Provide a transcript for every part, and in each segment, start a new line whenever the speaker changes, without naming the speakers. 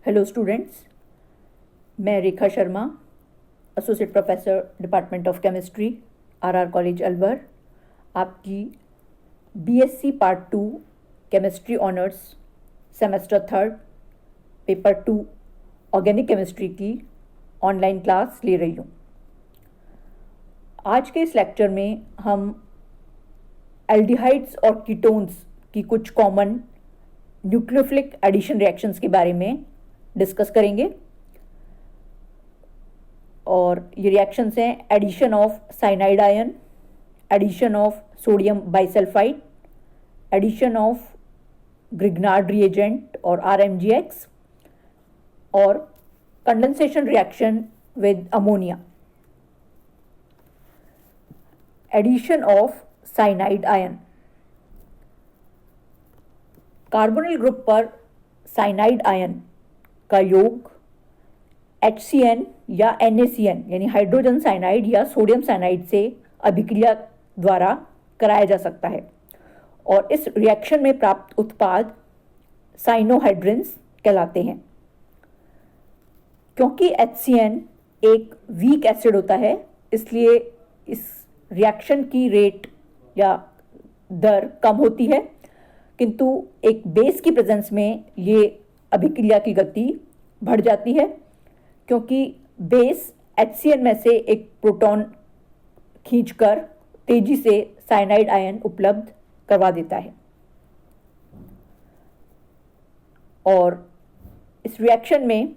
Hello students, मैं Rekha Sharma, associate professor department of chemistry, RR college Alwar, आपकी BSc part 2 chemistry honours semester 3 paper 2 organic chemistry की online class ले रही हूँ। आज के इस लेक्चर में हम एल्डिहाइड्स और कीटोन्स की कुछ कॉमन न्यूक्लियोफिलिक एडिशन रिएक्शंस के बारे में डिस्कस करेंगे। और ये रिएक्शंस हैं addition of cyanide ion, addition of sodium bisulphite, addition of Grignard reagent और RMGX, और condensation reaction with ammonia. Addition of cyanide ion, carbonyl group पर साइनाइड आयन का योग HCN या NaCN यानी हाइड्रोजन साइनाइड या सोडियम साइनाइड से अभिक्रिया द्वारा कराया जा सकता है, और इस रिएक्शन में प्राप्त उत्पाद साइनोहाइड्रिन्स कहलाते हैं। क्योंकि HCN एक वीक एसिड होता है, इसलिए इस रिएक्शन की रेट या दर कम होती है, किंतु एक बेस की प्रेजेंस में ये अभिक्रिया की गति बढ़ जाती है, क्योंकि बेस HCN में से एक प्रोटॉन खींचकर तेजी से साइनाइड आयन उपलब्ध करवा देता है। और इस रिएक्शन में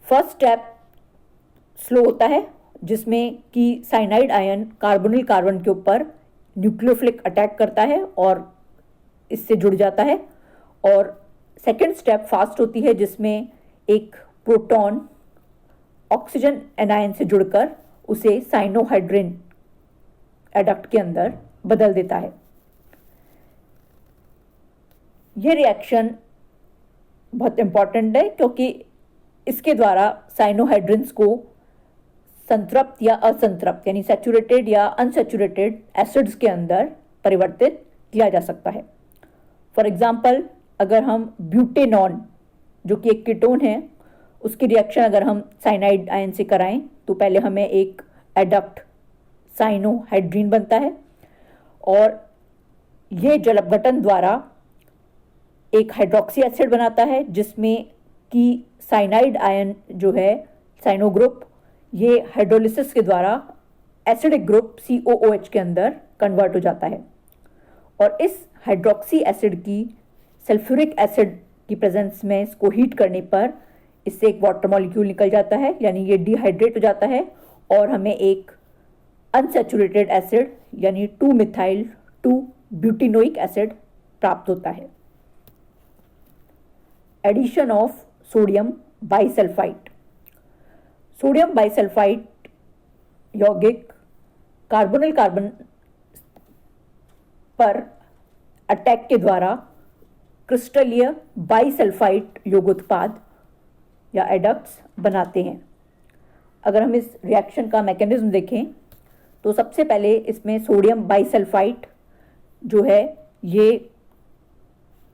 फर्स्ट स्टेप स्लो होता है, जिसमें कि साइनाइड आयन कार्बोनिल कार्बन के ऊपर न्यूक्लियोफिलिक अटैक करता है और इससे जुड़ जाता है। और सेकेंड स्टेप फास्ट होती है, जिसमें एक प्रोटॉन ऑक्सीजन एनायन से जुड़कर उसे साइनोहाइड्रिन एडक्ट के अंदर बदल देता है। यह रिएक्शन बहुत इंपॉर्टेंट है, क्योंकि इसके द्वारा साइनोहाइड्रिन्स को संतृप्त या असंतृप्त यानी सैचुरेटेड या अनसैचुरेटेड एसिड्स के अंदर परिवर्तित किया जा सकता है। फॉर एग्जाम्पल, अगर हम ब्यूटेनॉन जो कि एक कीटोन है, उसकी रिएक्शन अगर हम साइनाइड आयन से कराएं तो पहले हमें एक एडक्ट साइनोहाइड्रीन बनता है, और ये जल अपघटन द्वारा एक हाइड्रोक्सी एसिड बनाता है, जिसमें कि साइनाइड आयन जो है साइनो ग्रुप, ये हाइड्रोलिसिस के द्वारा एसिडिक ग्रुप COOH के अंदर कन्वर्ट हो जाता है। और इस हाइड्रोक्सी एसिड की सल्फ्यूरिक एसिड की प्रेजेंस में इसको हीट करने पर इससे एक वाटर मॉलिक्यूल निकल जाता है, यानी ये डिहाइड्रेट हो जाता है, और हमें एक अनसैचुरेटेड एसिड यानी 2-मिथाइल 2-ब्यूटिनोइक एसिड प्राप्त होता है। Addition of sodium bisulphite, sodium bisulphite यौगिक कार्बोनिल कार्बन पर अटैक के द्वारा क्रिस्टलीय बाइसल्फाइड योगोत्पाद या एडक्ट्स बनाते हैं। अगर हम इस रिएक्शन का मैकेनिज्म देखें तो सबसे पहले इसमें सोडियम बाइसल्फाइड जो है ये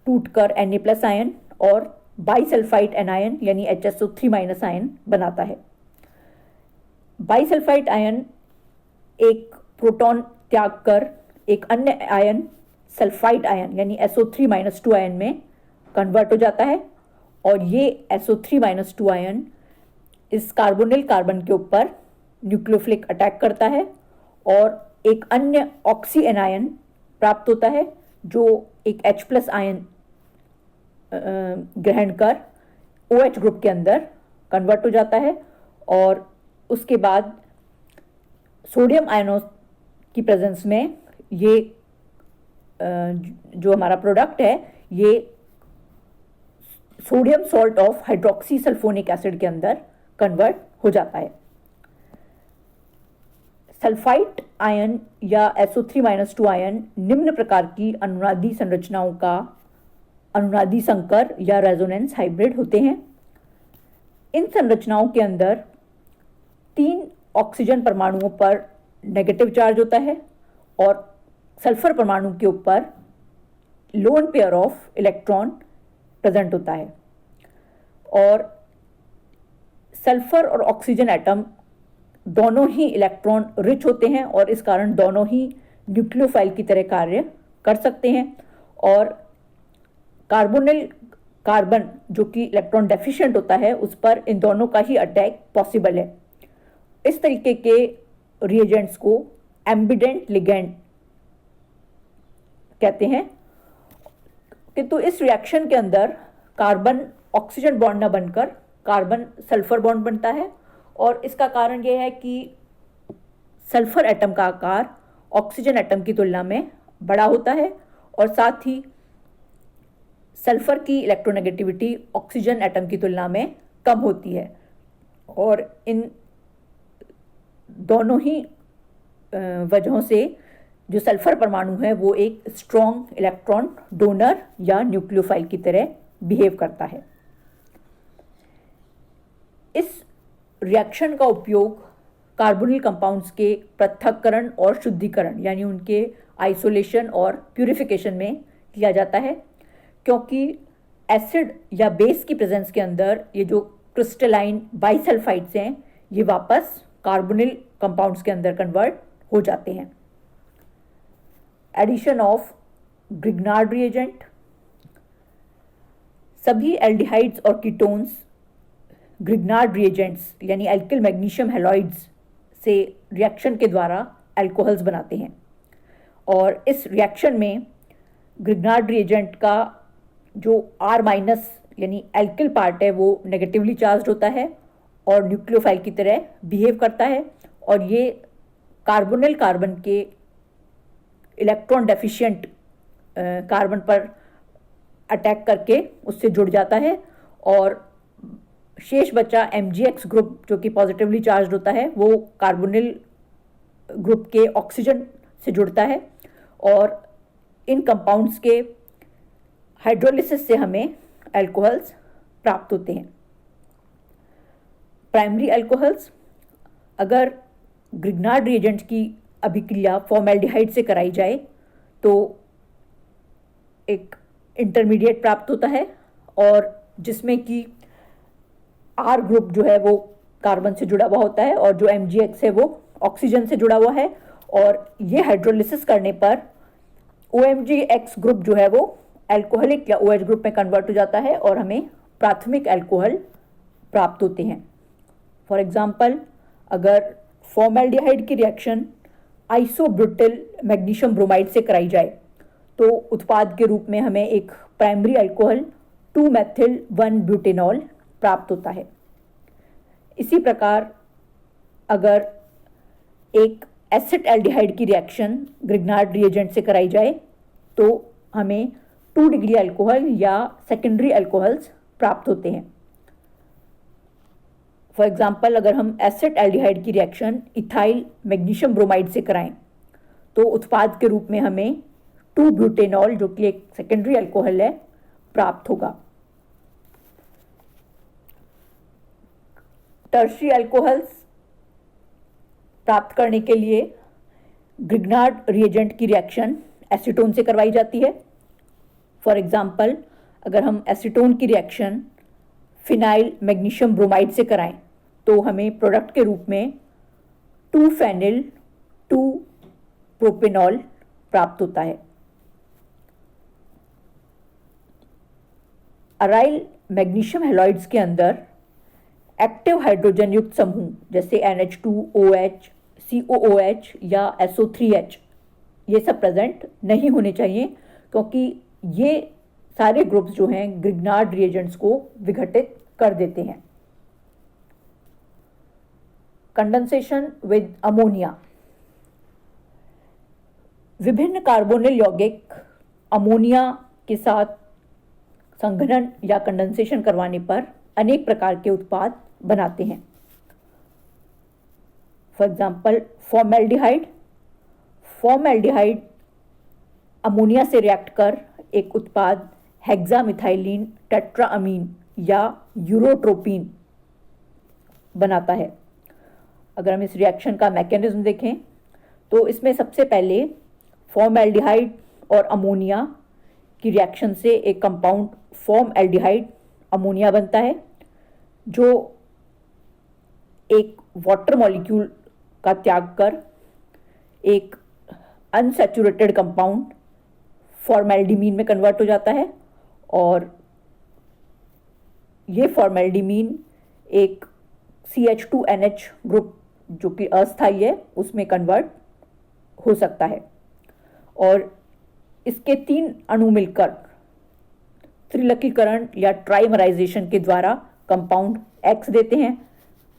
टूटकर Na+ आयन और बाइसल्फाइड एनायन यानी HSO3- आयन बनाता है। बाइसल्फाइड आयन एक प्रोटॉन त्याग कर एक अन्य आयन सल्फाइड आयन यानी SO3- आयन में कन्वर्ट हो जाता है, और ये SO3- आयन इस कार्बोनिल कार्बन के ऊपर न्यूक्लियोफिलिक अटैक करता है, और एक अन्य ऑक्सी एनायन प्राप्त होता है, जो एक H+ आयन ग्रहण कर OH ग्रुप के अंदर कन्वर्ट हो जाता है, और उसके बाद सोडियम आयनों की प्रेजेंस में ये जो हमारा प्रोडक्ट है ये sodium salt of hydroxy sulphonic acid के अंदर कन्वर्ट हो जाता है। सल्फाइड आयन या SO3- आयन निम्न प्रकार की अनुनादी संरचनाओं का अनुनादी संकर या रेजोनेंस हाइब्रिड होते हैं। इन संरचनाओं के अंदर 3 ऑक्सीजन परमाणुओं पर नेगेटिव चार्ज होता है, और सल्फर परमाणु के ऊपर lone pair of electron present होता है। और सल्फर और ऑक्सीजन एटम दोनों ही इलेक्ट्रॉन रिच होते हैं और इस कारण दोनों ही न्यूक्लियोफाइल की तरह कार्य कर सकते हैं। और कार्बोनिल कार्बन जो कि इलेक्ट्रॉन डेफिशिएंट होता है, उस पर इन दोनों का ही अटैक पॉसिबल है। इस तरीके के रिएजेंट्स को एम्बिडेंट लिगेंड कहते हैं। किंतु इस रिएक्शन के अंदर कार्बन ऑक्सीजन बॉन्ड न बनकर कार्बन सल्फर बॉन्ड बनता है और इसका कारण यह है कि सल्फर एटम का आकार ऑक्सीजन एटम की तुलना में बड़ा होता है और साथ ही सल्फर की इलेक्ट्रोनेगेटिविटी ऑक्सीजन एटम की तुलना में कम होती है और इन दोनों ही वजहों से जो सल्फर परमाणु है वो एक स्ट्रॉन्ग इलेक्ट्रॉन डोनर या न्यूक्लियोफाइल की तरह बिहेव करता है। इस रिएक्शन का उपयोग कार्बोनिल कंपाउंड्स के पृथक्करण और शुद्धिकरण यानी उनके आइसोलेशन और प्यूरिफिकेशन में किया जाता है, क्योंकि एसिड या बेस की प्रेजेंस के अंदर ये जो क्रिस्टलाइन बाइसल्फाइड्स हैं ये वापस कार्बोनिल कंपाउंड्स के अंदर कन्वर्ट हो जाते हैं। Addition of Grignard reagent. सभी एल्डिहाइड्स और कीटोन्स ग्रिग्नार्ड रिएजेंट्स यानी एल्किल मैग्नीशियम हैलाइड्स से रिएक्शन के द्वारा अल्कोहल्स बनाते हैं और इस रिएक्शन में ग्रिग्नार्ड रिएजेंट का जो R- यानी एल्किल पार्ट है वो नेगेटिवली चार्ज होता है और न्यूक्लियोफाइल की तरह बिहेव करता है और ये कार्बोनिल कार्बन के इलेक्ट्रॉन डेफिशिएंट कार्बन पर अटैक करके उससे जुड़ जाता है और शेष बचा MgX ग्रुप जो कि पॉजिटिवली चार्ज होता है वो कार्बोनिल ग्रुप के ऑक्सीजन से जुड़ता है और इन कंपाउंड्स के हाइड्रोलिसिस से हमें अल्कोहल्स प्राप्त होते हैं। Primary alcohols. अगर ग्रिग्नार्ड रिएजेंट की अभिक्रिया फॉर्मेल्डिहाइड से कराई जाए तो एक इंटरमीडिएट प्राप्त होता है और जिसमें कि R ग्रुप जो है वो कार्बन से जुड़ा हुआ होता है और जो MgX है वो ऑक्सीजन से जुड़ा हुआ है और ये हाइड्रोलिसिस करने पर OMgX ग्रुप जो है वो अल्कोहलिक या OH ग्रुप में कन्वर्ट हो जाता है और हमें प्राथमिक अल्कोहल प्राप्त होते हैं। फॉर एग्जांपल, अगर फॉर्मेल्डिहाइड की रिएक्शन आइसोब्यूटिल मैग्नीशियम ब्रोमाइड से कराई जाए तो उत्पाद के रूप में हमें एक प्राइमरी अल्कोहल 2-मेथिल-1-ब्यूटेनॉल प्राप्त होता है। इसी प्रकार अगर एक एसिड एल्डिहाइड की रिएक्शन ग्रिग्नार्ड रिएजेंट से कराई जाए तो हमें 2 डिग्री अल्कोहल या सेकेंडरी अल्कोहल्स प्राप्त होते हैं। फॉर एग्जांपल, अगर हम एसिड एल्डिहाइड की रिएक्शन इथाइल मैग्नीशियम ब्रोमाइड से कराएं तो उत्पाद के रूप में हमें 2-ब्यूटेनॉल जो कि एक सेकेंडरी अल्कोहल है प्राप्त होगा। टर्शियरी अल्कोहल्स प्राप्त करने के लिए ग्रिग्नार्ड रिएजेंट की रिएक्शन एसीटोन से करवाई जाती है। फॉर एग्जांपल, अगर हम एसीटोन की रिएक्शन फिनाइल मैग्नीशियम ब्रोमाइड से कराएं तो हमें प्रोडक्ट के रूप में 2-फेनिल 2-प्रोपेनॉल प्राप्त होता है। अराइल मैग्नीशियम हैलाइड्स के अंदर एक्टिव हाइड्रोजन युक्त समूह जैसे NH2OH, COOH या SO3H ये सब प्रेजेंट नहीं होने चाहिए, क्योंकि ये सारे ग्रुप्स जो हैं ग्रिग्नार्ड रिएजेंट्स को विघटित कर देते हैं। Condensation with ammonia. विभिन्न कार्बोनिल यौगिक अमोनिया के साथ संघनन या कंडेंसेशन करवाने पर अनेक प्रकार के उत्पाद बनाते हैं। फॉर एग्जाम्पल, फॉर्मेल्डिहाइड अमोनिया से रिएक्ट कर एक उत्पाद हेक्सामिथाइलिन टेट्राअमीन या यूरोट्रोपिन बनाता है। अगर हम इस रिएक्शन का मैकेनिज्म देखें तो इसमें सबसे पहले फॉर्मेल्डिहाइड और अमोनिया की रिएक्शन से एक कंपाउंड फॉर्मेल्डिहाइड अमोनिया बनता है जो एक वाटर मॉलिक्यूल का त्याग कर एक अनसैचुरेटेड कंपाउंड फॉर्मेल्डिमीन में कन्वर्ट हो जाता है, और ये फॉर्मेल्डिमीन एक CH2NH ग्रुप जो कि अस्थायी है उसमें कन्वर्ट हो सकता है। और इसके 3 अणु मिलकर त्रिलकीकरण या ट्राइमराइजेशन के द्वारा कंपाउंड X देते हैं।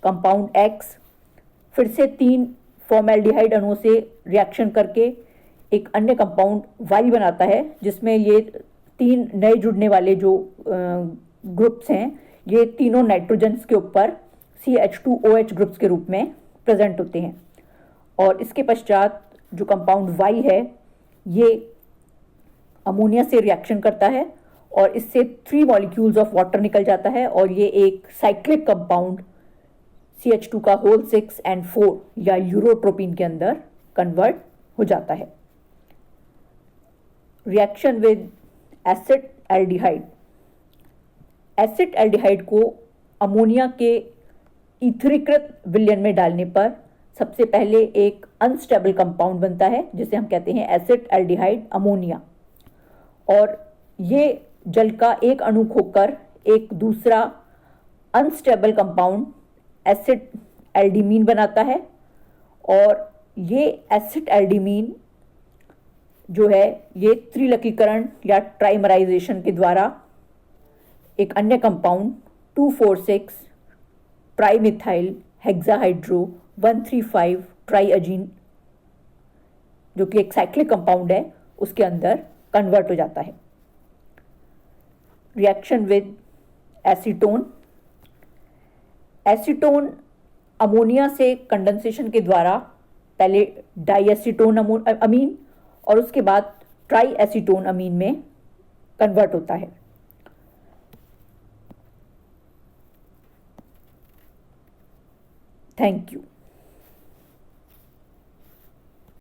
कंपाउंड X फिर से 3 फॉर्मेल्डिहाइड अणुओं से रिएक्शन करके एक अन्य कंपाउंड Y बनाता है, जिसमें ये 3 नए जुड़ने वाले जो ग्रुप्स हैं ये तीनों नाइट्रोजन्स के ऊपर CH2OH ग्रुप्स के रूप में प्रेजेंट होते हैं। और इसके पश्चात जो कंपाउंड Y है ये अमोनिया से रिएक्शन करता है और इससे 3 मॉलिक्यूल्स ऑफ वाटर निकल जाता है, और ये एक साइक्लिक कंपाउंड CH2 का होल 6 and 4 या यूरोट्रोपिन के अंदर कन्वर्ट हो जाता है। Reaction with acid aldehyde. Acid aldehyde को अमोनिया के ईथरीकृत विलयन में डालने पर सबसे पहले एक अनस्टेबल कंपाउंड बनता है जिसे हम कहते हैं एसिड एल्डिहाइड अमोनिया, और ये जल का एक अणु खोकर एक दूसरा अनस्टेबल कंपाउंड एसिड एल्डिमीन बनाता है। और ये एसिड एल्डिमीन जो है ये त्रिलकीकरण या ट्राइमराइजेशन के द्वारा एक अन्य कंपाउंड 2,4,6 ट्राइमिथाइल हेक्साहाइड्रो 1,3,5 ट्राइअजीन जो कि एक साइक्लिक कंपाउंड है उसके अंदर कन्वर्ट हो जाता है। Reaction with acetone. Acetone ammonia से कंडेंसेशन के द्वारा पहले डाईएसीटोन अमीन और उसके बाद ट्राईएसीटोन अमीन में कन्वर्ट होता है। Thank you.